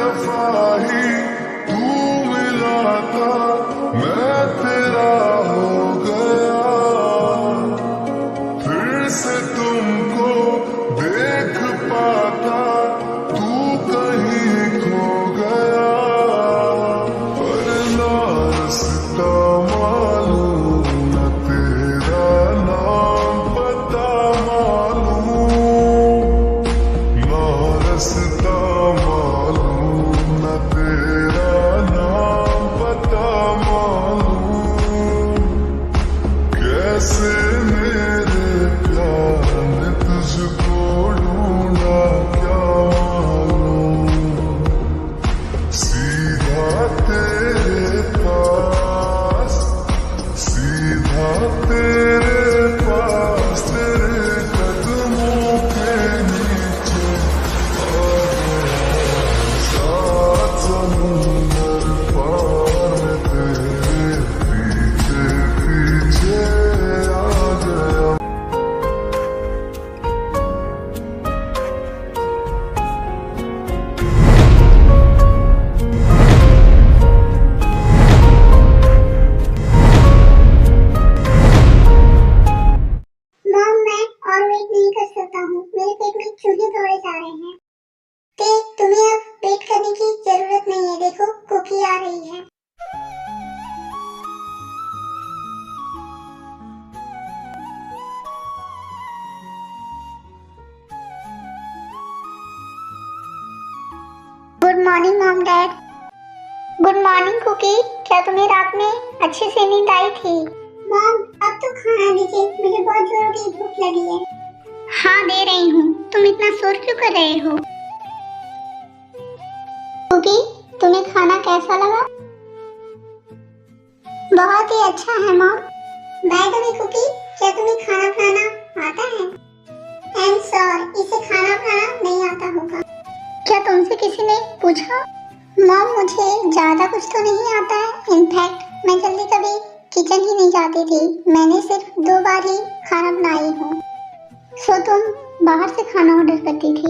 दफा ही तू मिला था, मैं तेरा हो गया। फिर से तुमको देख पाता, तू कहीं खो गया। पर ना रास्ता मालूम, न तेरा नाम पता मालूम, ना रास्ता मालूम, न तेरा नाम पता मालूम। कैसे मेरे प्यार ने तुझको ढूंढा क्या मालूम। सीधा तेरे पास, सीधा तेरे पास, तेरे कदमों के नीचे आ गया। सात समुंदर पार में तेरे पीछे पीछे आ गया। मॉम, मैं और वेट नहीं कर सकता हूँ। मेरे पेट में चूहे दौड़े जा रहे हैं। ते तुम्हें अब वेट करने की जरूरत नहीं है। देखो, कुकी आ रही है। Good morning mom dad. Good morning Cookie. क्या तुम्हें रात में अच्छे से नींद आई थी? मॉम, अब तो खाना दीजिए, मुझे बहुत जोरों की भूख लगी है। हाँ, दे रही हूँ। तुम इतना शोर क्यों कर रहे हो? कुकी, तुम्हें खाना कैसा लगा? बहुत ही अच्छा है mom. By the way Cookie, क्या तुम्हें खाना बनाना आता है? आई एम सॉरी, इसे खाना बनाना नहीं आता होगा। क्या तुमसे किसी ने पूछा? मॉम, मुझे ज्यादा कुछ तो नहीं आता है। इनफैक्ट मैं जल्दी कभी किचन ही नहीं जाती थी। मैंने सिर्फ 2 बार ही खाना बनाई हूँ। सो तुम बाहर से खाना ऑर्डर करती थी?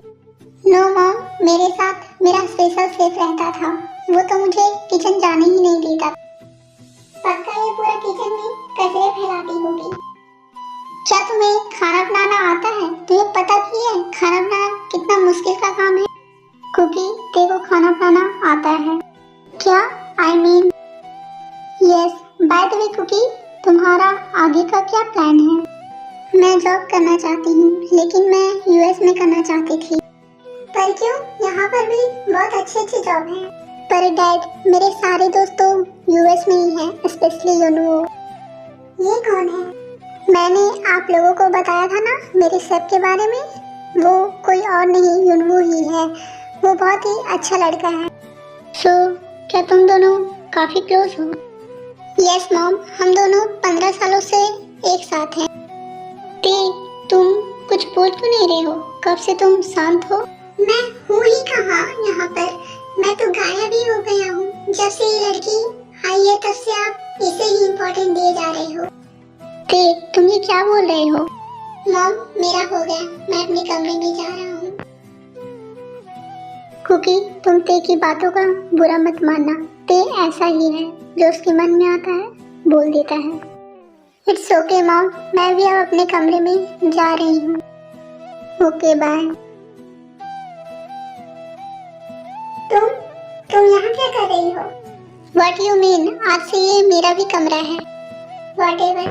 नो मॉम, मेरे साथ मेरा स्पेशल शेफ रहता था। वो तो मुझे किचन जाने ही नहीं देता। पक्का ये पूरा किचन में कचरे फैलाती होगी। क्या तुम्हें खाना बनाना आता है? तुम्हें पता भी है खाना बनाना कितना मुश्किल का काम है? कुकी, तेरे को खाना बनाना आता है क्या? I mean yes. By the way Cookie, तुम्हारा आगे का क्या प्लान है? मैं जॉब करना चाहती हूँ, लेकिन मैं यूएस में करना चाहती थी। पर क्यों? यहाँ पर भी बहुत अच्छी अच्छी जॉब है। पर डैड, मेरे सारे दोस्त तो यूएस में ही हैं, स्पेशली यूनवो। ये कौन है? मैंने आप लोगों को बताया था ना मेरे शेफ के बारे में। वो कोई और नहीं, यूनवो ही है। वो बहुत ही अच्छा लड़का है। सो क्या तुम दोनों काफी क्लोज हो? यस मॉम, हम दोनों 15 सालों से एक साथ हैं। तुम कुछ बोल क्यों नहीं रहे हो? कब से तुम शांत हो? मैं हूँ ही कहाँ यहाँ पर। मैं तो गायब ही हो गया हूँ। जब से ये लड़की आई है तब से आप इसे ही इम्पोर्टेंट दिए जा रहे हो। तुम ये क्या बोल रहे हो? मॉम, मेरा हो गया। मैं अपने कमरे में जा रहा हूँ। कुकी, तुम ते की बातों का बुरा मत मानना। ते ऐसा ही है, जो उसके मन में आता है बोल देता है। इट्स ओके मॉम, मैं भी अब अपने कमरे में जा रही हूँ। Okay bye. तुम यहाँ क्या कर रही हो? What you mean? आज से ये मेरा भी कमरा है। Whatever।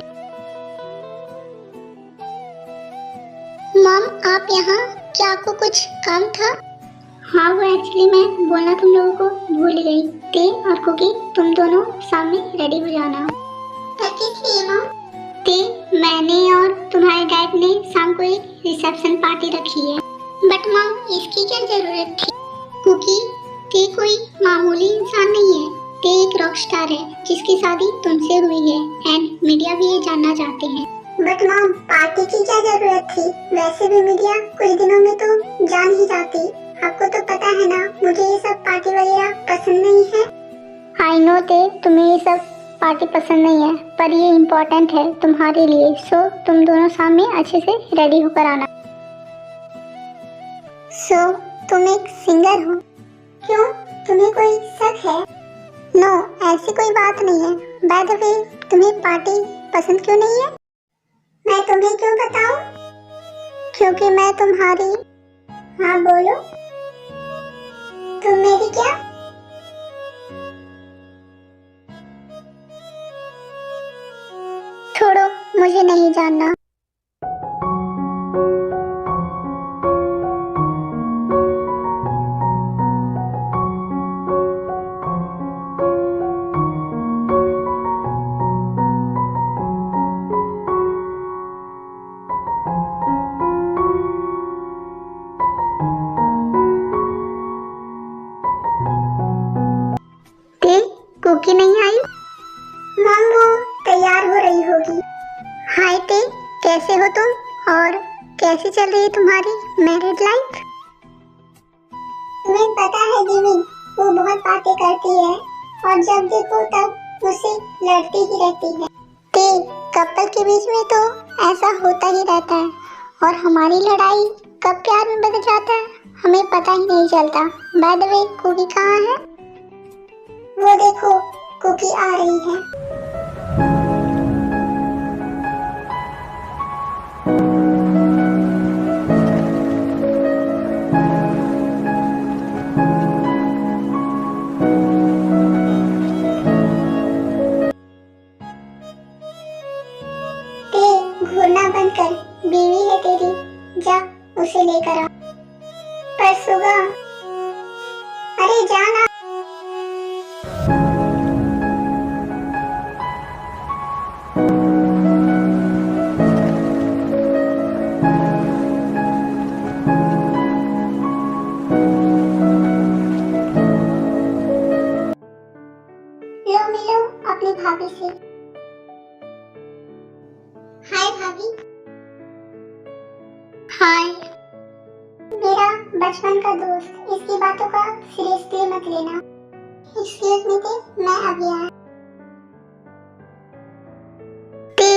मॉम, आप यहाँ क्या आपको कुछ काम था? हाँ, वो एक्चुअली मैं बोलना तुम लोगों को भूल गई। ते और कुकी, तुम दोनों सामने रेडी हो जाना। किस लिए मॉम? ते, मैंने और तुम्हारे डैड ने शाम को एक रिसेप्शन पार्टी रखी है। बट मॉम, इसकी क्या जरूरत थी? कुकी, ते कोई मामूली इंसान नहीं है। ते एक रॉक स्टार है जिसकी शादी तुमसे हुई है एंड मीडिया भी ये जानना चाहते हैं। बट मॉम, पार्टी की क्या जरूरत थी? वैसे भी मीडिया कुछ दिनों में तो जान ही जाती। आपको तो पता है ना, मुझे ये सब पार्टी वगैरह पसंद नहीं है। आई नो ते, तुम्हें ये सब पार्टी पसंद नहीं है, पर ये इम्पोर्टेंट है तुम्हारे लिए। सो तुम दोनों सामने अच्छे से रेडी होकर आना। सो तुम एक सिंगर हो? क्यों? तुम्हें कोई शक है? नो, ऐसी कोई बात नहीं है। बाय द वे, तुम्हें पार्टी पसंद क्यों नहीं है? मैं तुम्हें क्यों बताऊं? क्योंकि मैं तुम्हारी। हाँ बोलो। तुम मेरी क्या? छोड़ो, मुझे नहीं जानना। कुकी नहीं आई? मम वो तैयार हो रही होगी। हाय ते, कैसे हो तुम और कैसे चल रही है तुम्हारी मैरिड लाइफ? तुम्हें पता है दीदी, वो बहुत बातें करती है और जब देखो तब मुझसे लड़ती ही रहती है। ते, कपल के बीच में तो ऐसा होता ही रहता है और हमारी लड़ाई कब प्यार में बदल जाता है हमें पता ही नहीं चलता। बाय द वे, कुकी कहाँ है? वो देखो, कुकी आ रही है। ते, घूरना बंद कर, बीवी है तेरी, जा उसे लेकर आ। पर सुगा, अरे जाना। लो मिलो अपनी भाभी से। हाय भाभी। हाय। मेरा बचपन का दोस्त, इसकी बातों का सीरियसली मत लेना। एक्सक्यूज मी ते, मैं अभी आया। ते,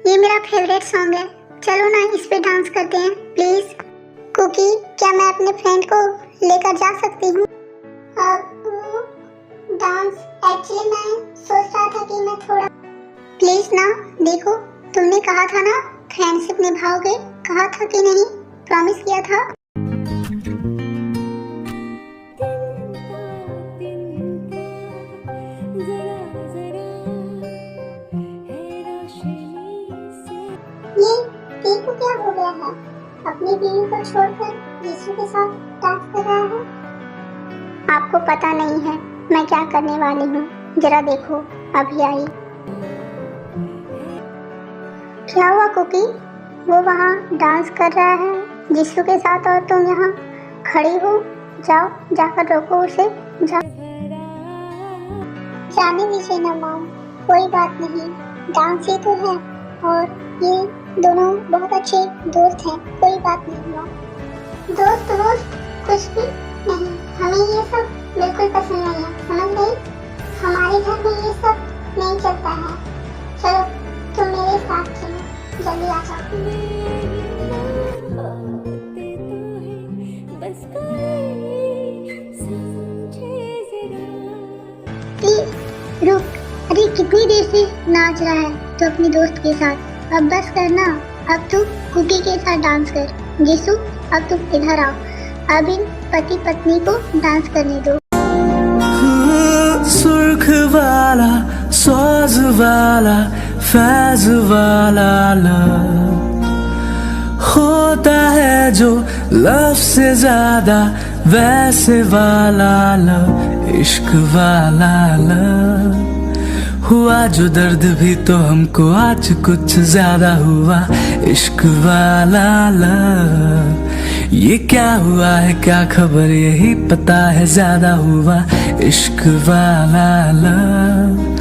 ये मेरा फेवरेट सॉन्ग है, चलो ना इस पे डांस करते हैं प्लीज। कुकी, क्या मैं अपने फ्रेंड को लेकर जा सकती हूँ? डांस एक्चुअली मैं सोच रहा था कि मैं थोड़ा। प्लीज ना, देखो तुमने कहा था ना फ्रेंडशिप निभाओगे, कहा था कि नहीं? प्रॉमिस किया था। ये टीकू क्या हो गया है? अपनी बीवी को छोड़कर यीशु के साथ डांस कर रहा है। आपको पता नहीं है मैं क्या करने वाली हूँ, जरा देखो अभी आई। क्या हुआ कुकी? वो वहाँ डांस कर रहा है यीशु के साथ और तुम यहाँ खड़ी हो। जाओ जाकर रोको उसे, जाओ। जाने दीजिए ना मॉम, कोई बात नहीं, डांस ही तो है और ये दोनों बहुत अच्छे दोस्त हैं, कोई बात नहीं मॉम। दोस्त वोस्त कुछ भी नहीं, हमें ये सब बिल्कुल पसंद नहीं है, समझ गई? हमारे घर में ये सब नहीं चलता है। चलो तुम मेरे साथ चलो, जल्दी आ जाओ। प्लीज रुक, अरे कितनी देर से नाच रहा है तो अपनी दोस्त के साथ, अब बस करना। अब तू कुकी के साथ डांस कर। यीशु, अब तुम इधर आओ, अब इन पति पत्नी को डांस करने दो। सुर्ख वाला, सोज वाला, फैज वाला लव होता है जो लव से ज्यादा वैसे वाला लव, इश्क वाला लव। हुआ जो दर्द भी तो हमको आज कुछ ज्यादा हुआ, इश्क वाला लव। ये क्या हुआ है क्या खबर, यही पता है ज्यादा हुआ, इश्क वाला लव।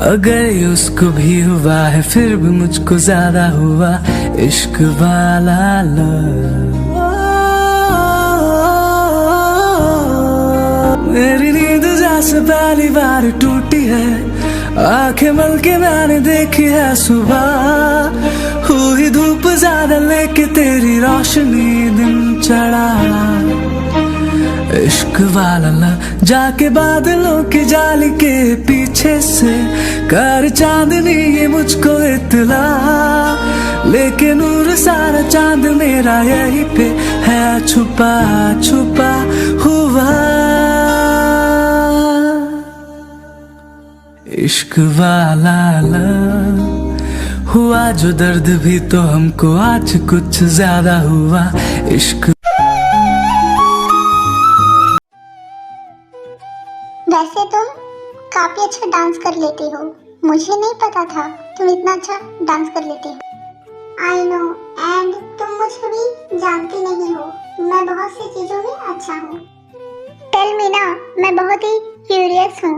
अगर ये उसको भी हुआ है फिर भी मुझको ज्यादा हुआ, इश्क वाला लव। मेरी नींद जैसे पहली बार टूटी है, आंखें मल के मैंने देखी है सुबह, हुई धूप ज्यादा लेके तेरी रोशनी दिन चढ़ा, इश्क वाला ला जाके बादलों की जाली के पीछे से कर चांदनी ये मुझको इतला, लेकिन नूर सारा चांद मेरा यही पे है छुपा छुपा हुआ। इश्क वाला ला हुआ जो दर्द भी तो हमको आज कुछ ज्यादा हुआ। इश्क वैसे तुम काफी अच्छा डांस कर लेती हो, मुझे नहीं पता था तुम इतना अच्छा डांस कर लेती हो। आई नो, एंड तुम मुझे भी जानती नहीं हो, मैं बहुत सी चीजों में अच्छा हूँ। टेल मी ना, मैं बहुत ही क्यूरियस हूँ।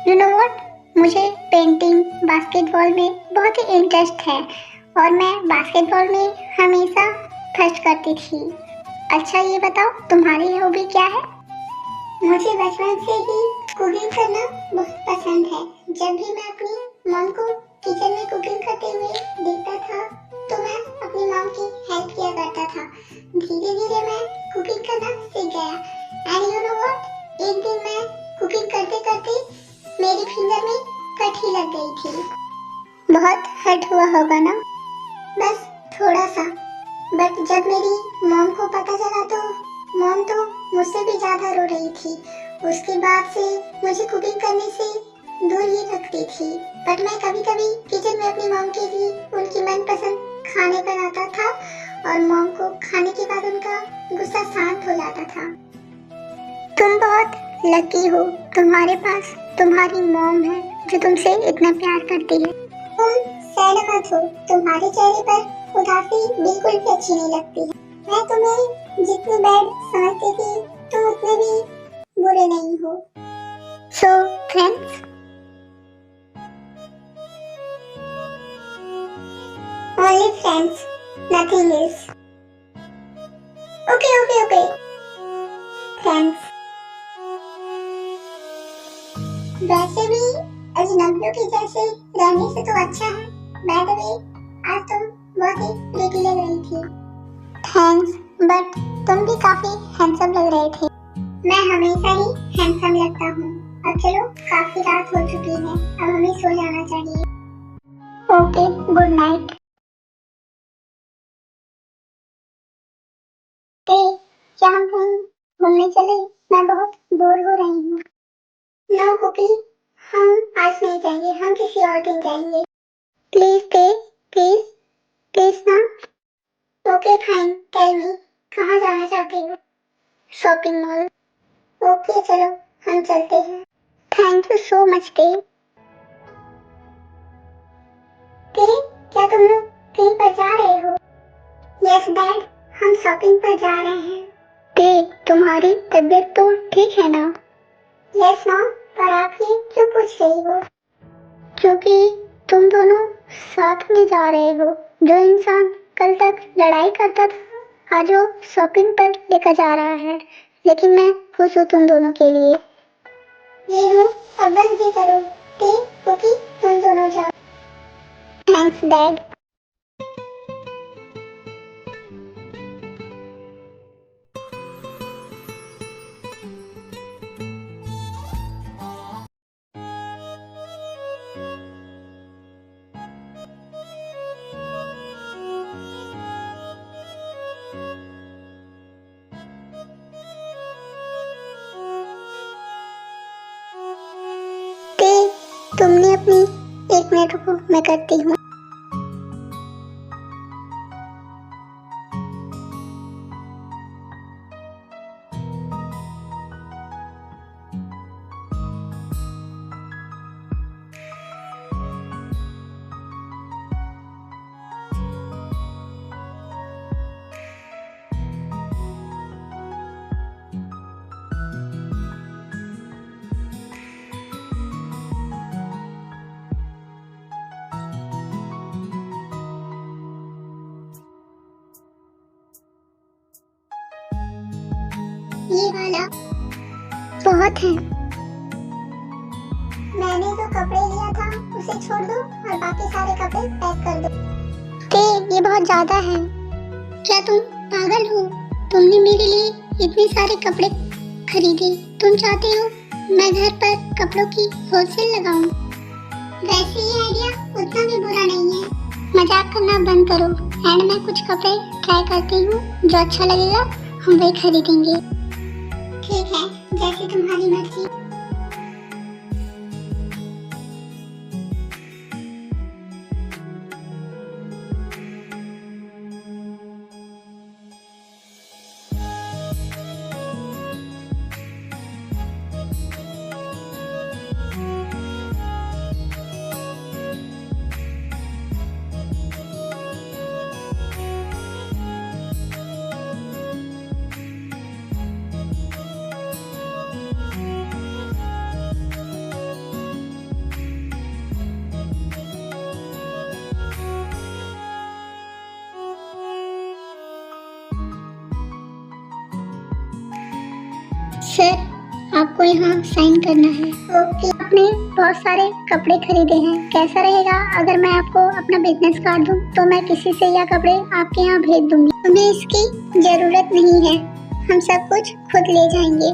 यू नो व्हाट, मुझे पेंटिंग, बास्केटबॉल में बहुत ही इंटरेस्ट है और मैं बास्केटबॉल में हमेशा फर्स्ट करती थी। अच्छा ये बताओ तुम्हारी हॉबी क्या है? मुझे बचपन से ही कुकिंग करना बहुत पसंद है। जब भी मैं अपनी मॉम को किचन में कुकिंग करते हुए देखता था तो मैं अपनी मॉम की हेल्प किया करता था। धीरे धीरे मैं कुकिंग करना सीख गया। एंड यू नो व्हाट, एक दिन मैं कुकिंग करते करते मेरी फिंगर में कट ही लग गई थी। बहुत हर्ट हुआ होगा ना? बस थोड़ा सा। बट जब मेरी मॉम को पता चला तो मॉम तो मुझसे भी ज्यादा रो रही थी। उसके बाद से मुझे कुकिंग करने से दूर ही रखती थी। बट मैं कभी कभी किचन में अपनी मॉम के लिए उनकी मनपसंद खाने बनाता था और मॉम को खाने के बाद उनका गुस्सा शांत हो जाता था। तुम बहुत लकी हो, तुम्हारे पास तुम्हारी मॉम है जो तुमसे इतना प्यार करती है। तुम सैड मत हो, तुम्हारे चेहरे पर उदासी बिल्कुल भी अच्छी नहीं लगती है। मैं तुम्हें जितनी बैड समझती थी तुम उतने भी बुरे नहीं हो। So friends, only friends, nothing else. Okay friends. वैसे भी अजनबियों की जैसे रहने से तो अच्छा है। बाय द वे, आज तुम बहुत ही प्रीटी लग रही थी। थैंक्स, बट तुम भी काफी हैंडसम लग रहे थे। मैं हमेशा ही हैंडसम लगता हूँ। अब चलो, काफी रात हो चुकी है, अब हमें सो जाना चाहिए। Okay, good night. क्या हम कहीं घूमने चले? मैं बहुत बोर हो रही हूँ। नो कुकी, हम आज नहीं जाएंगे, हम किसी और दिन जाएंगे। प्लीज ना। ओके फाइन, टेल मी, कहाँ जाना चाहती हो? Shopping mall. ओके चलो, हम चलते हैं। Thank you so much day. क्या तुम लोग कहीं पर जा रहे हो? यस डैड, हम शॉपिंग पर जा रहे हैं। तुम्हारी तबीयत तो ठीक है ना? यस मॉम, पर आप ये क्यों पूछ रही हो? क्योंकि तुम दोनों साथ में जा रहे हो। जो इंसान कल तक लड़ाई करता था आज वो शॉपिंग पर लेकर जा रहा है। लेकिन मैं खुश हूँ तुम दोनों के लिए। ये हूँ, अब बस भी करो। क्योंकि तुम दोनों जाओ। Thanks dad. तुमने अपनी 1 मिनट रुको, मैं करती हूँ। ये वाला बहुत है। मैंने जो कपड़े लिया था उसे छोड़ दो और बाकी सारे कपड़े पैक कर दो। ये बहुत ज्यादा है। क्या तुम पागल हो? तुमने मेरे लिए इतने सारे कपड़े खरीदी। तुम चाहते हो मैं घर पर कपड़ों की होलसेल लगाऊं? वैसे ये आइडिया उतना भी बुरा नहीं है। मजाक करना बंद करो एंड मैं कुछ कपड़े ट्राई करती हूँ, जो अच्छा लगेगा हम वही खरीदेंगे। ठीक है, जैसे तुम्हारी मर्जी। सर, आपको यहाँ साइन करना है। ओके। आपने बहुत सारे कपड़े खरीदे हैं, कैसा रहेगा अगर मैं आपको अपना बिजनेस कार्ड दूँ तो मैं किसी से यह कपड़े आपके यहाँ भेज दूंगी। तुम्हें इसकी जरूरत नहीं है, हम सब कुछ खुद ले जाएंगे।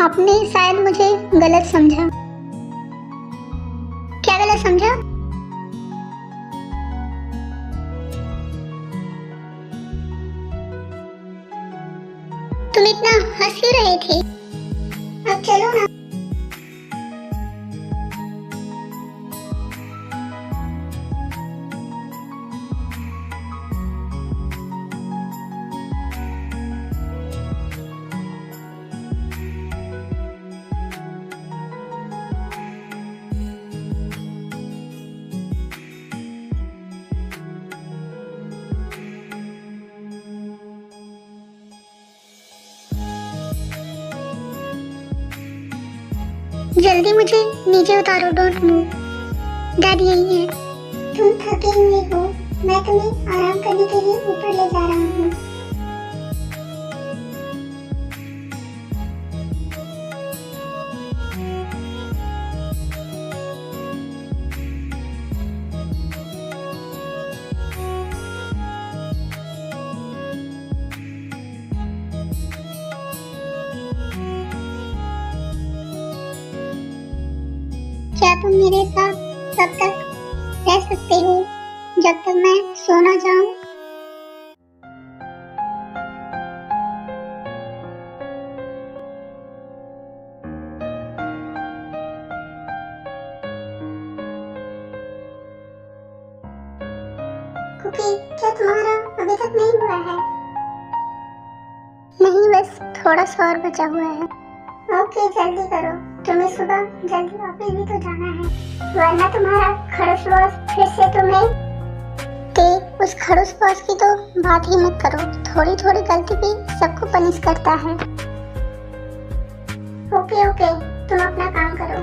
आपने शायद मुझे गलत समझा। क्या गलत समझा? तुम इतना हंस क्यों रहे थे? अब चलो ना। जल्दी मुझे नीचे उतारो, डोंट मूव। डैड यही है। तुम थके हुए हो, मैं तुम्हें आराम करने के लिए ऊपर ले जा रहा हूँ। क्या तुम मेरे साथ तब तक रह सकते हो जब तक मैं सो ना जाऊं? कुकी, क्या तुम्हारा अभी तक नहीं हुआ है? नहीं, बस थोड़ा सा और बचा हुआ है। ओके, जल्दी करो, तुम्हें सुबह जल्दी ऑफिस भी तो जाना है, वरना तुम्हारा खड़ूस बॉस फिर से तुम्हें उस खड़ूस बॉस की तो बात ही मत करो। थोड़ी थोड़ी गलती भी सबको पनिश करता है। ओके ओके, तुम अपना काम करो।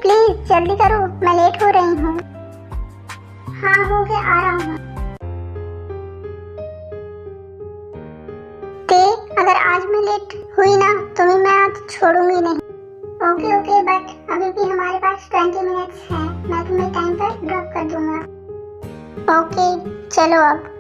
प्लीज जल्दी करो, मैं लेट हो रही हूँ। हाँ, हो गया, आ रहा हूँ। अगर आज मैं लेट हुई ना तो मैं आज छोड़ूंगी नहीं। ओके ओके, बट अभी भी हमारे पास 20 मिनट्स हैं, मैं तुम्हें टाइम पर ड्रॉप कर दूंगा। ओके, चलो अब।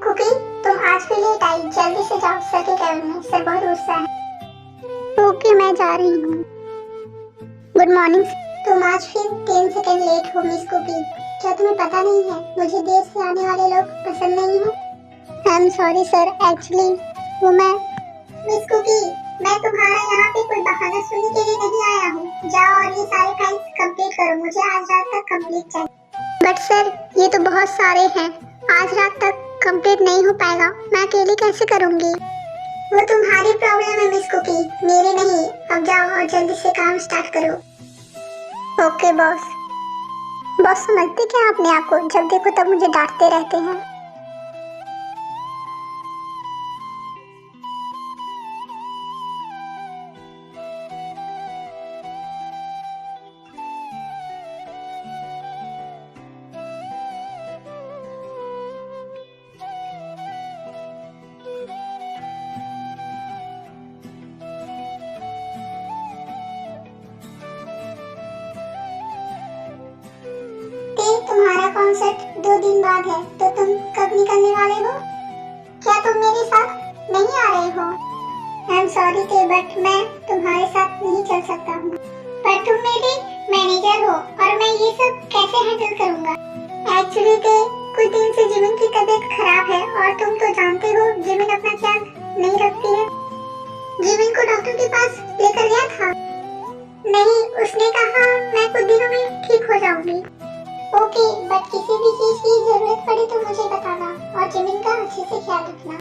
कुकी, तुम आज भी लेट आई, जल्दी से जाओ सर के कैबिन में, सर बहुत गुस्सा है। ओके, मैं जा रही हूँ। Good morning. तुम आज फिर 10 सेकंड लेट हो मिस कुकी। क्या तुम्हें पता नहीं है मुझे देर से आने वाले लोग पसंद नहीं है? I am sorry sir, actually वो मैं। मिस कुकी, मैं तुम्हारा यहाँ पे कोई बहाना सुनने के लिए नहीं आया हूँ। जाओ और ये सारे फाइल्स कंप्लीट करो, मुझे आज रात तक कंप्लीट चाहिए। बट सर, ये तो बहुत सारे हैं, आज रात तक कंप्लीट नहीं हो पाएगा, मैं अकेली कैसे करूँगी? वो तुम्हारी प्रॉब्लम है मिस कुकी, मेरी नहीं। अब जाओ और जल्दी से काम स्टार्ट करो। Okay boss. बॉस समझते क्या अपने आप को? जब देखो तब मुझे डांटते रहते हैं। तुम्हारा कॉन्सर्ट 2 दिन बाद है, तो तुम कब निकलने वाले हो? क्या तुम मेरे साथ नहीं आ रहे हो? आई एम सॉरी थे, बट मैं तुम्हारे साथ नहीं चल सकता हूँ। पर तुम मेरे मैनेजर हो और मैं ये सब कैसे हैंडल करूँगा? एक्चुअली थे, कुछ दिन से जिमिन की तबीयत खराब है और तुम तो जानते हो जिमिन अपना ख्याल नहीं रखती है। जिमिन को डॉक्टर के पास लेकर गया था? नहीं, उसने कहा मैं कुछ दिनों में ठीक हो जाऊंगी। ओके, बट किसी भी चीज की जरूरत पड़े तो मुझे बताना और जिमिन का अच्छे से ख्याल रखना।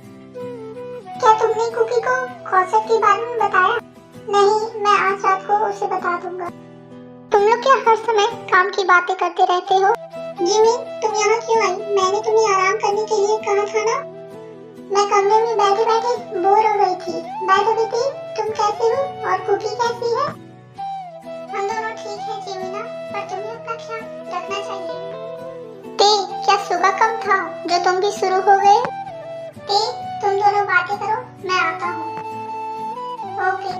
क्या तुमने कुकी को कॉन्सर्ट के बारे में बताया? नहीं, मैं आज रात को उसे बता दूंगा। तुम लोग क्या हर समय काम की बातें करते रहते हो? जिमिन, तुम यहाँ क्यों आई? मैंने तुम्हें आराम करने के लिए कहा था ना। मैं कमरे में बैठे बैठे बोर हो गई थी। बाय द वे, तुम कैसे हो और कुकी कैसी है? हम दोनों ठीक है जिमिना, पर तुम्हें अपना ख्याल रखना चाहिए। ते, क्या सुबह कम था जो तुम भी शुरू हो गए? ते, तुम दोनों बातें करो, मैं आता हूँ। ओके।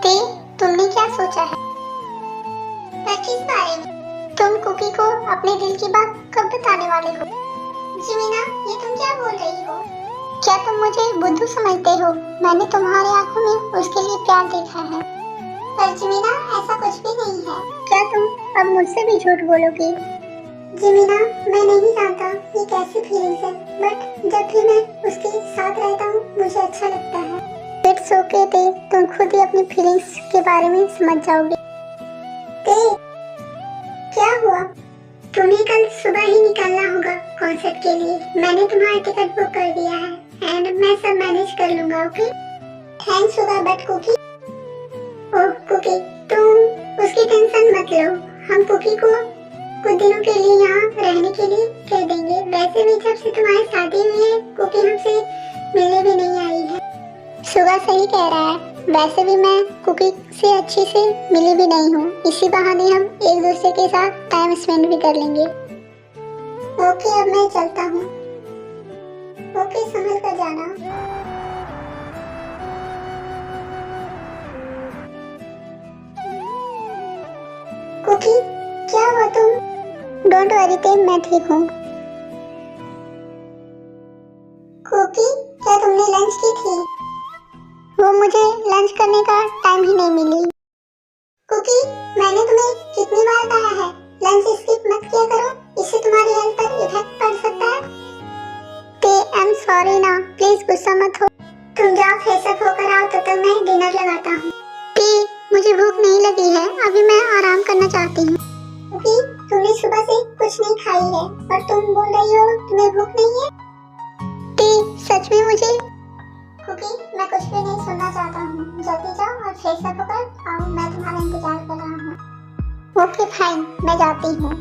ते, तुमने क्या सोचा है? पर किस बारे में? तुम कुकी को अपने दिल की बात कब बताने वाले हो? जिमिना, ये तुम क्या बोल रही हो? क्या तुम मुझे बुद्धू समझते हो? मैंने तुम्हारी आंखों में उसके लिए प्यार देखा है। पर जिमिना, ऐसा कुछ भी नहीं है। क्या तुम अब मुझसे भी झूठ बोलोगी? जिमिना, मैं नहीं जानता ये कैसी फीलिंग्स है, बट जब भी मैं उसके साथ रहता हूँ मुझे अच्छा लगता है। इट्स ओके ते, तुम खुद ही अपनी फीलिंग्स के बारे में समझ जाओगे। ते, क्या हुआ? तुम्हें कल सुबह ही निकलना होगा कॉन्सर्ट के लिए। मैंने तुम्हारा टिकट बुक कर दिया है एंड मैं सब मैनेज कर लूंगा। ओके? थैंक्स होगा, बट कुकी। ओह कुकी, तुम उसकी टेंशन मत लो। हम कुकी को कुछ दिनों के लिए यहाँ रहने के लिए कह देंगे। वैसे भी जब से तुम्हारी शादी हुई है कुकी हमसे मिलने भी नहीं आई है। सुगा सही कह रहा है। वैसे भी मैं कुकी से अच्छे से मिली भी नहीं हूँ। इसी बहाने हम एक दूसरे के साथ टाइम स्पेंड भी कर लेंगे। ओके, अब मैं चलता हूँ। ओके, संभल कर जाना। कुकी, क्या हुआ तुम? डोंट वरी ते, मैं ठीक हूँ। कुकी, क्या तुमने लंच की थी? वो मुझे लंच करने का टाइम ही नहीं मिली। कुकी, मैंने तुम्हें कितनी बार कहा है लंच स्किप मत किया करो, इससे तुम्हारी हेल्थ पर इफेक्ट पड़ सकता है। ते, आई एम सॉरी ना, प्लीज गुस्सा मत हो। तुम जाओ फ्रेश अप होकर आओ, तब तक मैं डिनर लगाता हूँ। ते, मुझे भूख नहीं लगी है, अभी मैं आराम करना चाहती हूँ। कुकी, तुमने सुबह से कुछ नहीं खाई है और तुम बोल रही हो तुम्हें भूख नहीं है? ते, सच में मुझे। कुकी, मैं कुछ भी नहीं सुनना चाहता हूँ। जल्दी जाओ और फ्रेश अप होकर आओ, मैं तुम्हारा इंतजार कर रहा हूँ। ओके फाइन, मैं जाती हूँ।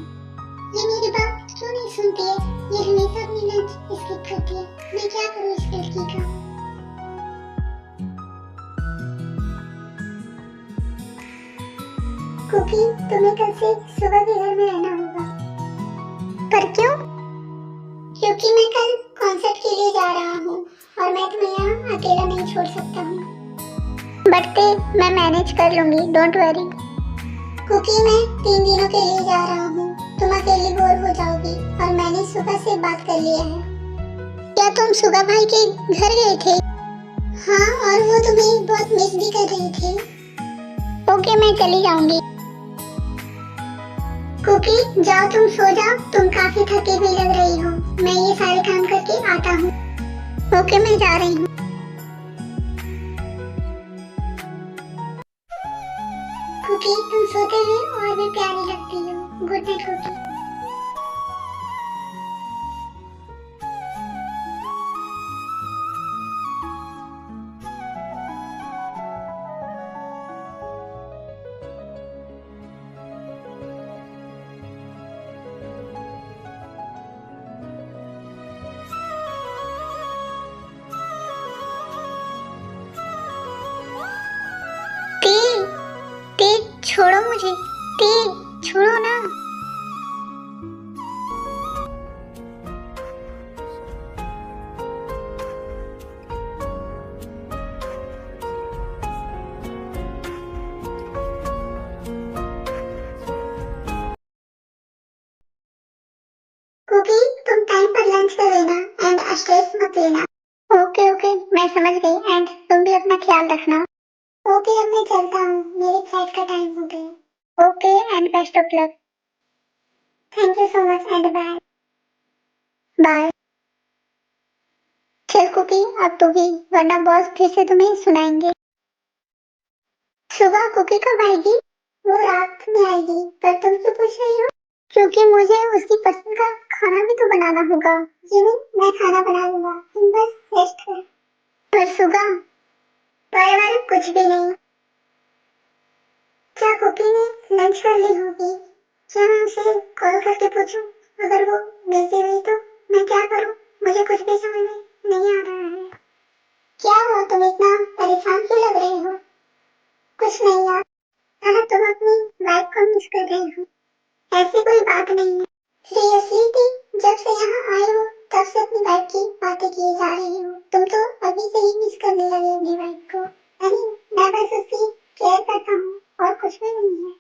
ये मेरी बात क्यों नहीं सुनती है? ये हमेशा अपनी लंच स्किप करती है। मैं क्या करूँ इस लड़की का? कुकी, तुम्हें कल से सुबह के घर में रहना होगा। पर क्यों? क्योंकि मैं कल कॉन्सर्ट के लिए जा रहा हूँ और मैं तुम्हें यहाँ अकेला नहीं छोड़ सकता हूँ। बट ते, मैं मैनेज कर लूंगी, डोंट वरी। कुकी, मैं 3 दिनों के लिए जा रहा हूँ। तुम अकेली बोर हो जाओगी और मैंने सुबह से बात कर लिया है। क्या तुम सुगा भाई के घर गए थे? हाँ, और वो तुम्हें बहुत मिस भी कर रहे थे। ओके, मैं चली जाऊंगी। कुकी, जाओ तुम सो जाओ, तुम काफी थकी हुई लग रही हो। मैं ये सारे काम करके आता हूँ। ओके, मैं जा रही हूँ। कुकी, तुम सोते हुए और भी प्यारी लगती हो। Good night Cookie. मुझे। छोड़ो ना। कुकी, तुम टाइम पर लंच कर लेना एंड स्ट्रेस मत लेना। ओके ओके, मैं समझ गई एंड तुम भी अपना ख्याल रखना। ओके, अब मैं चलता हूँ, मेरी फ्लाइट का टाइम हो गया। Okay and best of luck. Thank you so much and bye. Bye. चल कुकी, अब तू भी, वरना बॉस फिर से तुम्हें सुनाएंगे। सुबह कुकी कब आएगी? वो रात में आएगी, पर तुम क्यों पूछ रही हो? क्योंकि मुझे उसकी पसंद का खाना भी तो बनाना होगा। जिमी, मैं खाना बना लूंगा, तुम बस रेस्ट करो। पर सुबह पर कुछ भी नहीं। क्या कुकी ने लंच कर ली होगी? क्या मैं उसे कॉल करके पूछूं? अगर वो बिजी हुई तो मैं क्या करूं? मुझे कुछ भी समझ में नहीं आ रहा है। क्या हुआ, तुम इतना परेशान क्यों लग रहे हो? कुछ नहीं यार, तुम अपनी वाइफ को मिस कर रही हो। ऐसी कोई बात नहीं है। सीरियसली थी, जब से यहाँ आए हो तब से अपनी वाइफ की बातें किए जा रही हो। तुम तो अभी से ही मिस करने लगे अपनी वाइफ को। नहीं, मैं बस उसकी केयर करता हूँ और कुछ भी नहीं है।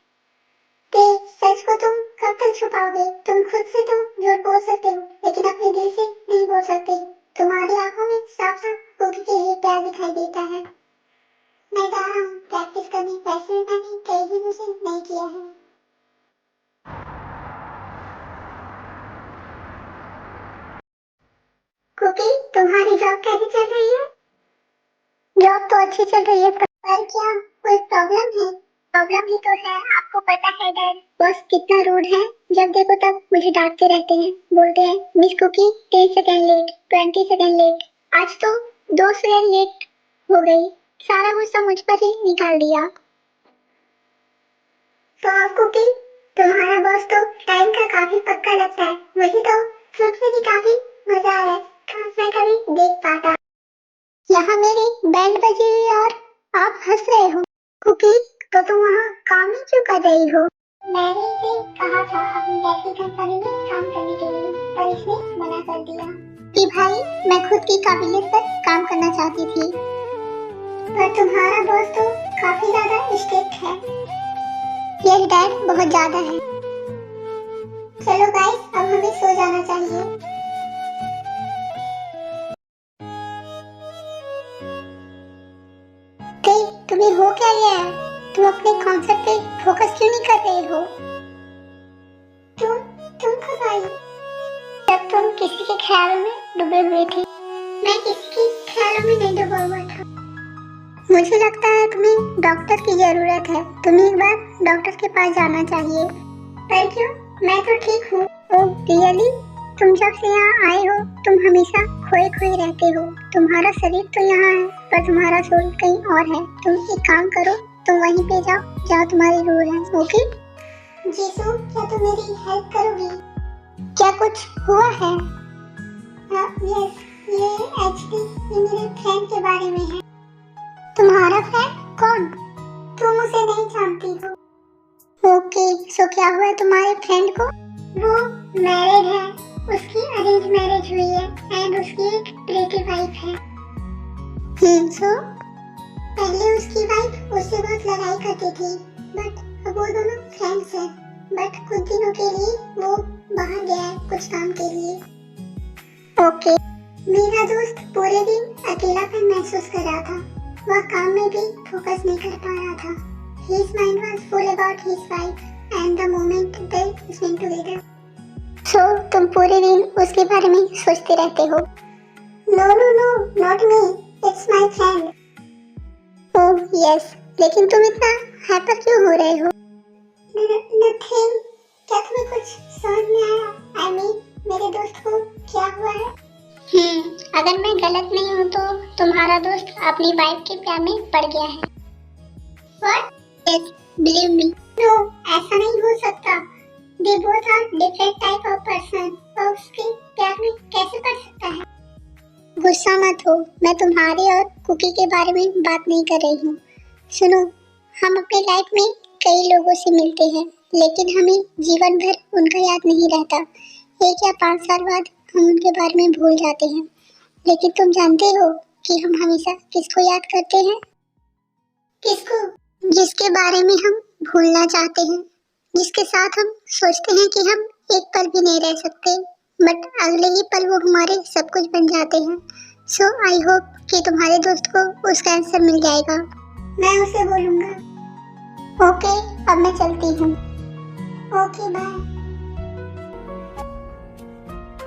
ते सच को तुम कब तक छुपाओगे? तुम खुद से तो झूठ बोल सकते हो, लेकिन अपने दिल से नहीं बोल सकते। तुम्हारी आंखों में साफ साफ कुकी के लिए प्यार दिखाई देता है। मैं जा रहा हूँ प्रैक्टिस करने, वैसे भी मैंने कई दिनों से नहीं किया है। कुकी, तुम्हारी जॉब कैसी चल रही है? जॉब तो अच्छी चल रही है, पर क्या कोई प्रॉब्लम है? प्रॉब्लम ही तो है, आपको पता है डैड, बॉस कितना रूड है। जब देखो तब मुझे डांटते रहते हैं, बोलते हैं miss Cookie 10 second late, 20 second late. आज तो 2 सेकंड लेट हो गई। सारा गुस्सा मुझ पर ही निकाल दिया। तो कुकी, तुम्हारा बॉस तो टाइम का काफी पक्का लगता है। मुझे तो सोचने की काफी मजा आ रहा है, काश मैं कभी देख पाता। यहाँ मेरी बैंड बजी हुई और आप हंस रहे हो। कुकी, तो तुम वहाँ काम ही क्यों कर रही हो? मैंने इसे कहा था अपनी डैड की कंपनी में काम करने के लिए, पर इसने मना कर दिया कि भाई मैं खुद की काबिलियत पर काम करना चाहती थी। पर तुम्हारा बॉस तो काफी ज्यादा स्ट्रिक्ट है। यस डैड, बहुत ज्यादा है। चलो गाइस, अब हमें सो जाना चाहिए। तुम्हें हो क्या गया है? तुम अपने कॉन्सेप्ट पे फोकस क्यों नहीं कर रहे हो? तुम कब आई? जब तुम किसी के ख्यालों में डूबे हुए थे। मैं किसी के ख्यालों में नहीं डूबा हुआ था। मुझे लगता है तुम्हें डॉक्टर की जरूरत है। तुम्हें एक बार डॉक्टर के पास जाना चाहिए। पर क्यों? मैं तो ठीक हूँ। Oh really? तुम जब से यहाँ आए हो तुम हमेशा खोए खोए रहते हो। तुम्हारा शरीर तो यहाँ है पर तुम्हारा सोल कहीं और है। तुम एक काम करो, तुम वहीं पे जाओ जहाँ तुम्हारी रूह है। ओके जीसू, क्या तुम मेरी हेल्प करोगी? क्या कुछ हुआ है? यस, ये एक्चुअली मेरे फ्रेंड के बारे में है। तुम्हारा फ्रेंड? कौन? तुम उसे नहीं जानती हो। ओके, सो क्या हुआ है तुम्हारे फ्रेंड को? वो मैरिड है, उसकी अरेंज मैरिज हुई है एंड उसकी एक प्रीटी वाइफ है। सो पहले उसकी वाइफ उससे बहुत लड़ाई करती थी, बट अब वो दोनों फ्रेंड्स हैं। बट कुछ दिनों के लिए वो बाहर गया है कुछ काम के लिए। ओके, मेरा दोस्त पूरे दिन अकेलापन महसूस कर रहा था। वह काम में भी फोकस नहीं कर पा रहा था। His mind was full about his wife and the moment they spent together. So तुम पूरे दिन उसके बारे में सोचते रहते हो? No, not me. It's my friend. Oh yes, लेकिन तुम इतना हाइपर क्यों हो रहे हो? Nothing. क्या तुम्हें कुछ समझ में आया? I mean, मेरे दोस्त को क्या हुआ है? अगर मैं गलत नहीं हूँ तो तुम्हारा दोस्त अपनी वाइफ के प्यार में पड़ गया है। What? Yes, believe me. No, ऐसा नहीं हो सकता। They both are different type of person. और उसके प्यार में कैसे पड़ सकता है? गुस्सा मत हो, मैं तुम्हारे और कुकी के बारे में बात नहीं कर रही हूँ। सुनो, हम अपनी लाइफ में कई लोगों से मिलते हैं, लेकिन हमें जीवन भर उनका याद नहीं रहता। 1 या 5 साल बाद हम उनके बारे में भूल जाते हैं। लेकिन तुम जानते हो कि हम हमेशा किसको याद करते हैं? किसको? जिसके बारे में हम भूलना चाहते हैं, जिसके साथ हम सोचते हैं कि हम एक पल भी नहीं रह सकते, बट अगले ही पल वो हमारे सब कुछ बन जाते हैं। सो आई होप कि तुम्हारे दोस्त को उसका आंसर मिल जाएगा। मैं उसे बोलूंगा। ओके, अब मैं चलती हूँ। Okay, bye.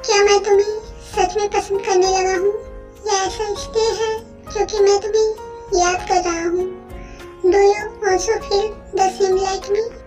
क्या मैं तुम्हें सच में पसंद करने लगा हूँ, या ऐसा इसलिए है क्योंकि मैं तुम्हें याद कर रहा हूँ? Do you also feel the same like me?